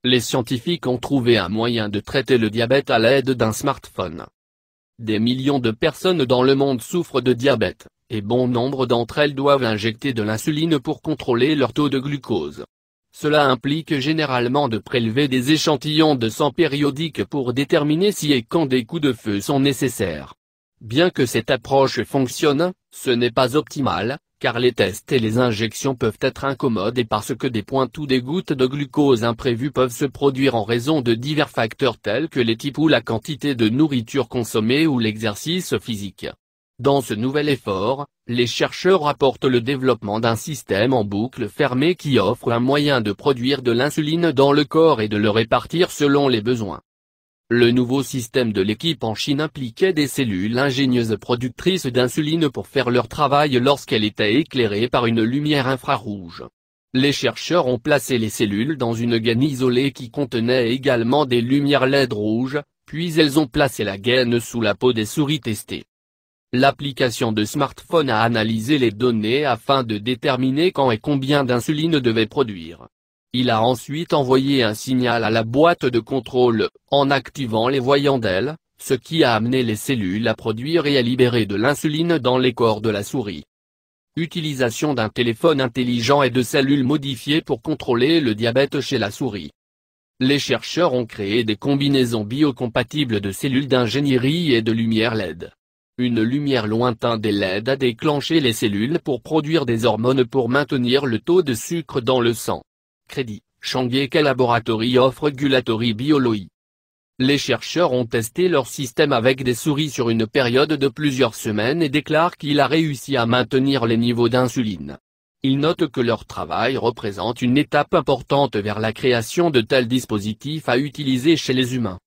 Les scientifiques ont trouvé un moyen de traiter le diabète à l'aide d'un smartphone. Des millions de personnes dans le monde souffrent de diabète, et bon nombre d'entre elles doivent injecter de l'insuline pour contrôler leur taux de glucose. Cela implique généralement de prélever des échantillons de sang périodiques pour déterminer si et quand des coups de feu sont nécessaires. Bien que cette approche fonctionne, ce n'est pas optimal, car les tests et les injections peuvent être incommodes et parce que des pointes ou des gouttes de glucose imprévues peuvent se produire en raison de divers facteurs tels que les types ou la quantité de nourriture consommée ou l'exercice physique. Dans ce nouvel effort, les chercheurs apportent le développement d'un système en boucle fermée qui offre un moyen de produire de l'insuline dans le corps et de le répartir selon les besoins. Le nouveau système de l'équipe en Chine impliquait des cellules ingénieuses productrices d'insuline pour faire leur travail lorsqu'elle était éclairée par une lumière infrarouge. Les chercheurs ont placé les cellules dans une gaine isolée qui contenait également des lumières LED rouges, puis elles ont placé la gaine sous la peau des souris testées. L'application de smartphone a analysé les données afin de déterminer quand et combien d'insuline devait produire. Il a ensuite envoyé un signal à la boîte de contrôle, en activant les voyants d'ailes, ce qui a amené les cellules à produire et à libérer de l'insuline dans les corps de la souris. Utilisation d'un téléphone intelligent et de cellules modifiées pour contrôler le diabète chez la souris. Les chercheurs ont créé des combinaisons biocompatibles de cellules d'ingénierie et de lumière LED. Une lumière lointaine des LED a déclenché les cellules pour produire des hormones pour maintenir le taux de sucre dans le sang. Crédit, Shanghai Laboratory of Regulatory Biology. Les chercheurs ont testé leur système avec des souris sur une période de plusieurs semaines et déclarent qu'il a réussi à maintenir les niveaux d'insuline. Ils notent que leur travail représente une étape importante vers la création de tels dispositifs à utiliser chez les humains.